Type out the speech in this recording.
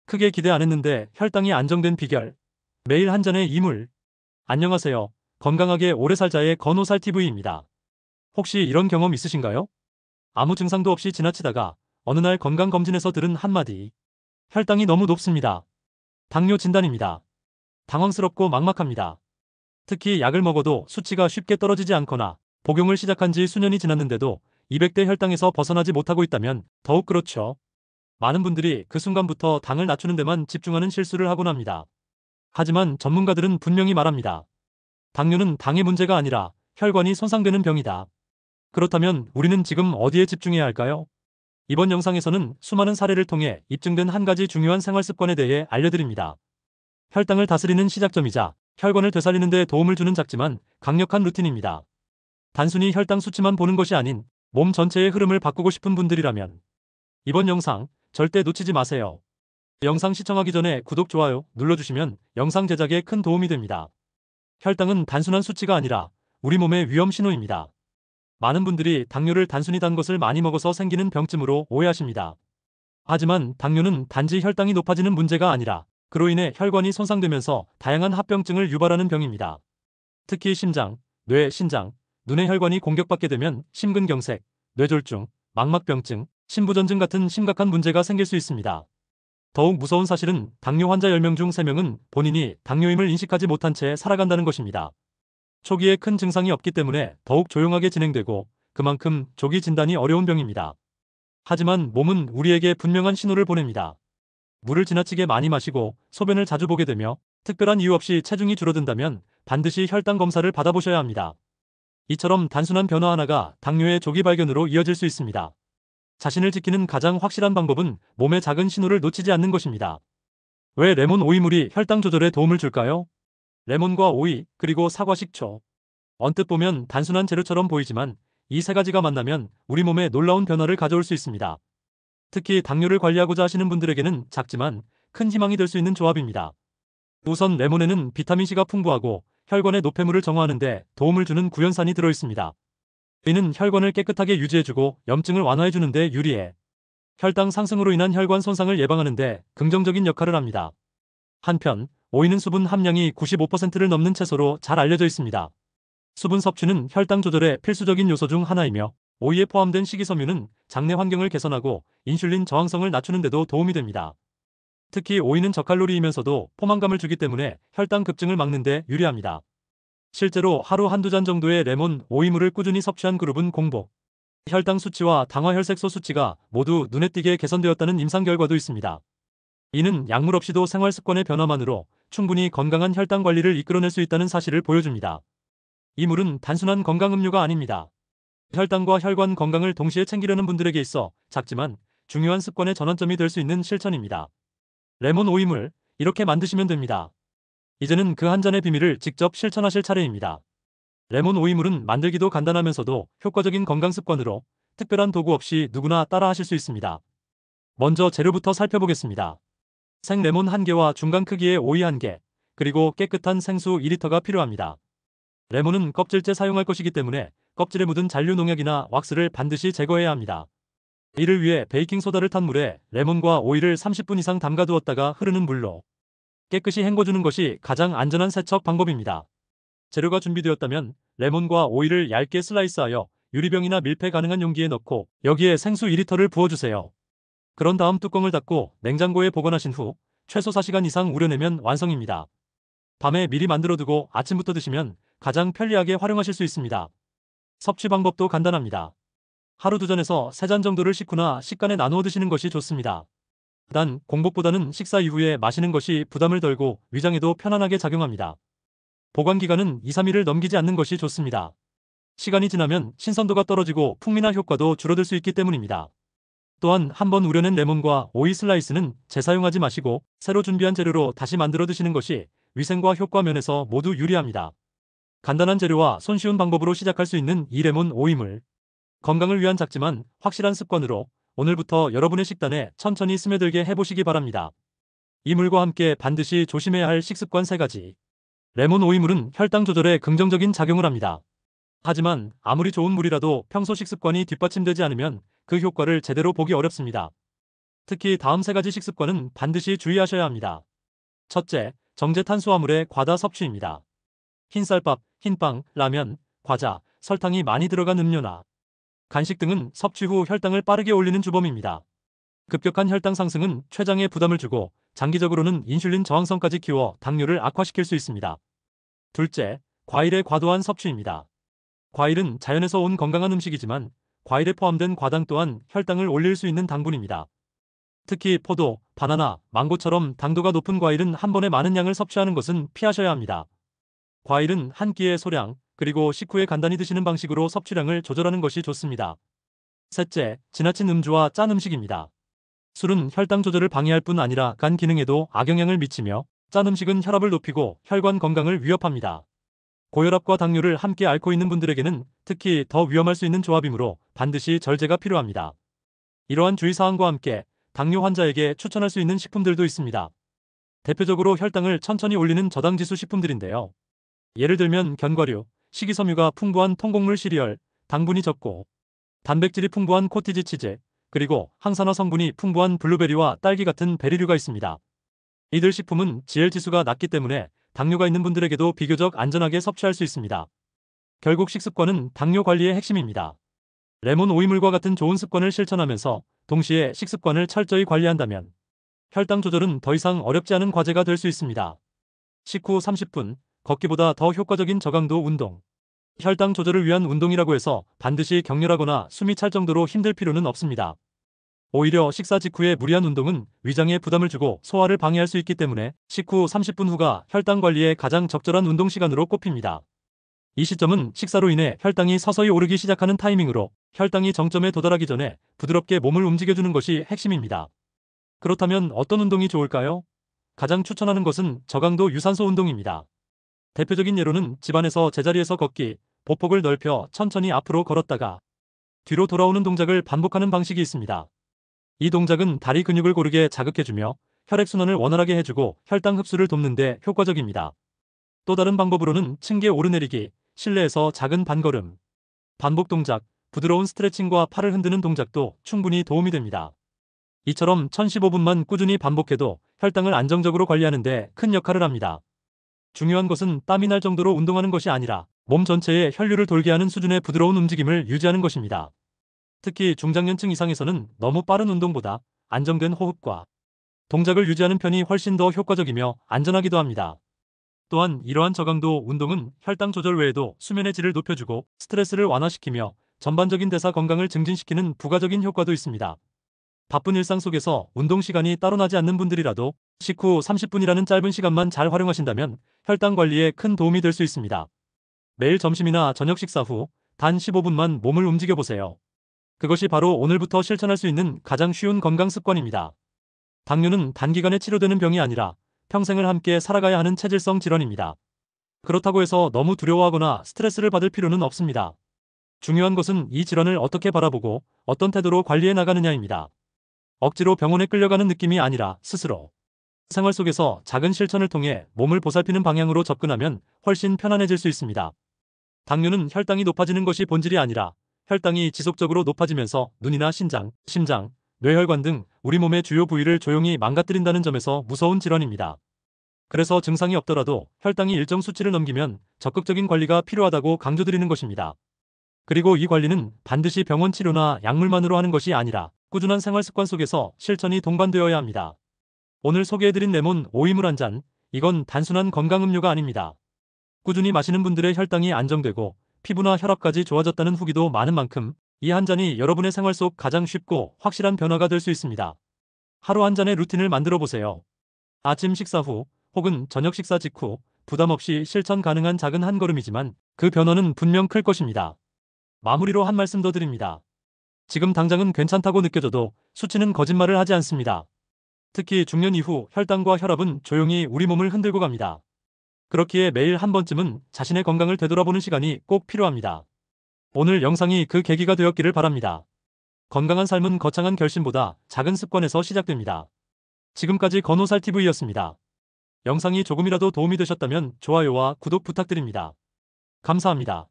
크게 기대 안 했는데 혈당이 안정된 비결. 매일 한 잔의 이물. 안녕하세요. 건강하게 오래 살자의 건호살TV입니다. 혹시 이런 경험 있으신가요? 아무 증상도 없이 지나치다가 어느 날 건강검진에서 들은 한마디. 혈당이 너무 높습니다. 당뇨 진단입니다. 당황스럽고 막막합니다. 특히 약을 먹어도 수치가 쉽게 떨어지지 않거나 복용을 시작한 지 수년이 지났는데도 200대 혈당에서 벗어나지 못하고 있다면 더욱 그렇죠. 많은 분들이 그 순간부터 당을 낮추는 데만 집중하는 실수를 하곤 합니다. 하지만 전문가들은 분명히 말합니다. 당뇨는 당의 문제가 아니라 혈관이 손상되는 병이다. 그렇다면 우리는 지금 어디에 집중해야 할까요? 이번 영상에서는 수많은 사례를 통해 입증된 한 가지 중요한 생활 습관에 대해 알려드립니다. 혈당을 다스리는 시작점이자 혈관을 되살리는 데 도움을 주는 작지만 강력한 루틴입니다. 단순히 혈당 수치만 보는 것이 아닌 몸 전체의 흐름을 바꾸고 싶은 분들이라면 이번 영상 절대 놓치지 마세요. 영상 시청하기 전에 구독, 좋아요 눌러주시면 영상 제작에 큰 도움이 됩니다. 혈당은 단순한 수치가 아니라 우리 몸의 위험 신호입니다. 많은 분들이 당뇨를 단순히 단 것을 많이 먹어서 생기는 병쯤으로 오해하십니다. 하지만 당뇨는 단지 혈당이 높아지는 문제가 아니라 그로 인해 혈관이 손상되면서 다양한 합병증을 유발하는 병입니다. 특히 심장, 뇌, 신장, 눈의 혈관이 공격받게 되면 심근경색, 뇌졸중, 망막병증, 심부전증 같은 심각한 문제가 생길 수 있습니다. 더욱 무서운 사실은 당뇨 환자 10명 중 3명은 본인이 당뇨임을 인식하지 못한 채 살아간다는 것입니다. 초기에 큰 증상이 없기 때문에 더욱 조용하게 진행되고 그만큼 조기 진단이 어려운 병입니다. 하지만 몸은 우리에게 분명한 신호를 보냅니다. 물을 지나치게 많이 마시고 소변을 자주 보게 되며 특별한 이유 없이 체중이 줄어든다면 반드시 혈당 검사를 받아보셔야 합니다. 이처럼 단순한 변화 하나가 당뇨의 조기 발견으로 이어질 수 있습니다. 자신을 지키는 가장 확실한 방법은 몸의 작은 신호를 놓치지 않는 것입니다. 왜 레몬 오이물이 혈당 조절에 도움을 줄까요? 레몬과 오이, 그리고 사과, 식초. 언뜻 보면 단순한 재료처럼 보이지만 이 세 가지가 만나면 우리 몸에 놀라운 변화를 가져올 수 있습니다. 특히 당뇨를 관리하고자 하시는 분들에게는 작지만 큰 희망이 될 수 있는 조합입니다. 우선 레몬에는 비타민C가 풍부하고 혈관의 노폐물을 정화하는 데 도움을 주는 구연산이 들어있습니다. 이는 혈관을 깨끗하게 유지해주고 염증을 완화해주는 데 유리해 혈당 상승으로 인한 혈관 손상을 예방하는 데 긍정적인 역할을 합니다. 한편 오이는 수분 함량이 95%를 넘는 채소로 잘 알려져 있습니다. 수분 섭취는 혈당 조절의 필수적인 요소 중 하나이며 오이에 포함된 식이섬유는 장내 환경을 개선하고 인슐린 저항성을 낮추는 데도 도움이 됩니다. 특히 오이는 저칼로리이면서도 포만감을 주기 때문에 혈당 급증을 막는 데 유리합니다. 실제로 하루 한두 잔 정도의 레몬, 오이물을 꾸준히 섭취한 그룹은 공복, 혈당 수치와 당화혈색소 수치가 모두 눈에 띄게 개선되었다는 임상 결과도 있습니다. 이는 약물 없이도 생활 습관의 변화만으로 충분히 건강한 혈당 관리를 이끌어낼 수 있다는 사실을 보여줍니다. 이 물은 단순한 건강 음료가 아닙니다. 혈당과 혈관 건강을 동시에 챙기려는 분들에게 있어 작지만 중요한 습관의 전환점이 될 수 있는 실천입니다. 레몬 오이물, 이렇게 만드시면 됩니다. 이제는 그 한 잔의 비밀을 직접 실천하실 차례입니다. 레몬 오이물은 만들기도 간단하면서도 효과적인 건강 습관으로 특별한 도구 없이 누구나 따라 하실 수 있습니다. 먼저 재료부터 살펴보겠습니다. 생레몬 1개와 중간 크기의 오이 1개, 그리고 깨끗한 생수 2리터가 필요합니다. 레몬은 껍질째 사용할 것이기 때문에 껍질에 묻은 잔류 농약이나 왁스를 반드시 제거해야 합니다. 이를 위해 베이킹소다를 탄 물에 레몬과 오이를 30분 이상 담가두었다가 흐르는 물로 깨끗이 헹궈주는 것이 가장 안전한 세척 방법입니다. 재료가 준비되었다면 레몬과 오이를 얇게 슬라이스하여 유리병이나 밀폐 가능한 용기에 넣고 여기에 생수 2리터를 부어주세요. 그런 다음 뚜껑을 닫고 냉장고에 보관하신 후 최소 4시간 이상 우려내면 완성입니다. 밤에 미리 만들어두고 아침부터 드시면 가장 편리하게 활용하실 수 있습니다. 섭취 방법도 간단합니다. 하루 2잔에서 3잔 정도를 식후나 식간에 나누어 드시는 것이 좋습니다. 단, 공복보다는 식사 이후에 마시는 것이 부담을 덜고 위장에도 편안하게 작용합니다. 보관 기간은 2-3일을 넘기지 않는 것이 좋습니다. 시간이 지나면 신선도가 떨어지고 풍미나 효과도 줄어들 수 있기 때문입니다. 또한 한번 우려낸 레몬과 오이 슬라이스는 재사용하지 마시고 새로 준비한 재료로 다시 만들어 드시는 것이 위생과 효과 면에서 모두 유리합니다. 간단한 재료와 손쉬운 방법으로 시작할 수 있는 이 레몬 오이물. 건강을 위한 작지만 확실한 습관으로 오늘부터 여러분의 식단에 천천히 스며들게 해보시기 바랍니다. 이 물과 함께 반드시 조심해야 할 식습관 3가지. 레몬 오이물은 혈당 조절에 긍정적인 작용을 합니다. 하지만 아무리 좋은 물이라도 평소 식습관이 뒷받침되지 않으면 그 효과를 제대로 보기 어렵습니다. 특히 다음 세 가지 식습관은 반드시 주의하셔야 합니다. 첫째, 정제 탄수화물의 과다 섭취입니다. 흰쌀밥, 흰빵, 라면, 과자, 설탕이 많이 들어간 음료나 간식 등은 섭취 후 혈당을 빠르게 올리는 주범입니다. 급격한 혈당 상승은 췌장에 부담을 주고 장기적으로는 인슐린 저항성까지 키워 당뇨를 악화시킬 수 있습니다. 둘째, 과일의 과도한 섭취입니다. 과일은 자연에서 온 건강한 음식이지만 과일에 포함된 과당 또한 혈당을 올릴 수 있는 당분입니다. 특히 포도, 바나나, 망고처럼 당도가 높은 과일은 한 번에 많은 양을 섭취하는 것은 피하셔야 합니다. 과일은 한 끼의 소량, 그리고 식후에 간단히 드시는 방식으로 섭취량을 조절하는 것이 좋습니다. 셋째, 지나친 음주와 짠 음식입니다. 술은 혈당 조절을 방해할 뿐 아니라 간 기능에도 악영향을 미치며 짠 음식은 혈압을 높이고 혈관 건강을 위협합니다. 고혈압과 당뇨를 함께 앓고 있는 분들에게는 특히 더 위험할 수 있는 조합이므로 반드시 절제가 필요합니다. 이러한 주의사항과 함께 당뇨 환자에게 추천할 수 있는 식품들도 있습니다. 대표적으로 혈당을 천천히 올리는 저당지수 식품들인데요. 예를 들면 견과류, 식이섬유가 풍부한 통곡물 시리얼, 당분이 적고 단백질이 풍부한 코티지 치즈, 그리고 항산화 성분이 풍부한 블루베리와 딸기 같은 베리류가 있습니다. 이들 식품은 GL 지수가 낮기 때문에 당뇨가 있는 분들에게도 비교적 안전하게 섭취할 수 있습니다. 결국 식습관은 당뇨 관리의 핵심입니다. 레몬 오이물과 같은 좋은 습관을 실천하면서 동시에 식습관을 철저히 관리한다면 혈당 조절은 더 이상 어렵지 않은 과제가 될 수 있습니다. 식후 30분, 걷기보다 더 효과적인 저강도 운동. 혈당 조절을 위한 운동이라고 해서 반드시 격렬하거나 숨이 찰 정도로 힘들 필요는 없습니다. 오히려 식사 직후의 무리한 운동은 위장에 부담을 주고 소화를 방해할 수 있기 때문에 식후 30분 후가 혈당 관리에 가장 적절한 운동 시간으로 꼽힙니다. 이 시점은 식사로 인해 혈당이 서서히 오르기 시작하는 타이밍으로 혈당이 정점에 도달하기 전에 부드럽게 몸을 움직여주는 것이 핵심입니다. 그렇다면 어떤 운동이 좋을까요? 가장 추천하는 것은 저강도 유산소 운동입니다. 대표적인 예로는 집안에서 제자리에서 걷기, 보폭을 넓혀 천천히 앞으로 걸었다가 뒤로 돌아오는 동작을 반복하는 방식이 있습니다. 이 동작은 다리 근육을 고르게 자극해주며 혈액순환을 원활하게 해주고 혈당 흡수를 돕는 데 효과적입니다. 또 다른 방법으로는 층계 오르내리기, 실내에서 작은 반걸음, 반복 동작, 부드러운 스트레칭과 팔을 흔드는 동작도 충분히 도움이 됩니다. 이처럼 1015분만 꾸준히 반복해도 혈당을 안정적으로 관리하는 데 큰 역할을 합니다. 중요한 것은 땀이 날 정도로 운동하는 것이 아니라 몸 전체에 혈류를 돌게 하는 수준의 부드러운 움직임을 유지하는 것입니다. 특히 중장년층 이상에서는 너무 빠른 운동보다 안정된 호흡과 동작을 유지하는 편이 훨씬 더 효과적이며 안전하기도 합니다. 또한 이러한 저강도 운동은 혈당 조절 외에도 수면의 질을 높여주고 스트레스를 완화시키며 전반적인 대사 건강을 증진시키는 부가적인 효과도 있습니다. 바쁜 일상 속에서 운동 시간이 따로 나지 않는 분들이라도 식후 30분이라는 짧은 시간만 잘 활용하신다면 혈당 관리에 큰 도움이 될 수 있습니다. 매일 점심이나 저녁 식사 후 단 15분만 몸을 움직여보세요. 그것이 바로 오늘부터 실천할 수 있는 가장 쉬운 건강 습관입니다. 당뇨는 단기간에 치료되는 병이 아니라 평생을 함께 살아가야 하는 체질성 질환입니다. 그렇다고 해서 너무 두려워하거나 스트레스를 받을 필요는 없습니다. 중요한 것은 이 질환을 어떻게 바라보고 어떤 태도로 관리해 나가느냐입니다. 억지로 병원에 끌려가는 느낌이 아니라 스스로 생활 속에서 작은 실천을 통해 몸을 보살피는 방향으로 접근하면 훨씬 편안해질 수 있습니다. 당뇨는 혈당이 높아지는 것이 본질이 아니라 혈당이 지속적으로 높아지면서 눈이나 신장, 심장, 뇌혈관 등 우리 몸의 주요 부위를 조용히 망가뜨린다는 점에서 무서운 질환입니다. 그래서 증상이 없더라도 혈당이 일정 수치를 넘기면 적극적인 관리가 필요하다고 강조드리는 것입니다. 그리고 이 관리는 반드시 병원 치료나 약물만으로 하는 것이 아니라 꾸준한 생활 습관 속에서 실천이 동반되어야 합니다. 오늘 소개해드린 레몬 오이물 한 잔, 이건 단순한 건강 음료가 아닙니다. 꾸준히 마시는 분들의 혈당이 안정되고 피부나 혈압까지 좋아졌다는 후기도 많은 만큼 이 한 잔이 여러분의 생활 속 가장 쉽고 확실한 변화가 될 수 있습니다. 하루 한 잔의 루틴을 만들어 보세요. 아침 식사 후 혹은 저녁 식사 직후 부담 없이 실천 가능한 작은 한 걸음이지만 그 변화는 분명 클 것입니다. 마무리로 한 말씀 더 드립니다. 지금 당장은 괜찮다고 느껴져도 수치는 거짓말을 하지 않습니다. 특히 중년 이후 혈당과 혈압은 조용히 우리 몸을 흔들고 갑니다. 그렇기에 매일 한 번쯤은 자신의 건강을 되돌아보는 시간이 꼭 필요합니다. 오늘 영상이 그 계기가 되었기를 바랍니다. 건강한 삶은 거창한 결심보다 작은 습관에서 시작됩니다. 지금까지 건호살TV였습니다. 영상이 조금이라도 도움이 되셨다면 좋아요와 구독 부탁드립니다. 감사합니다.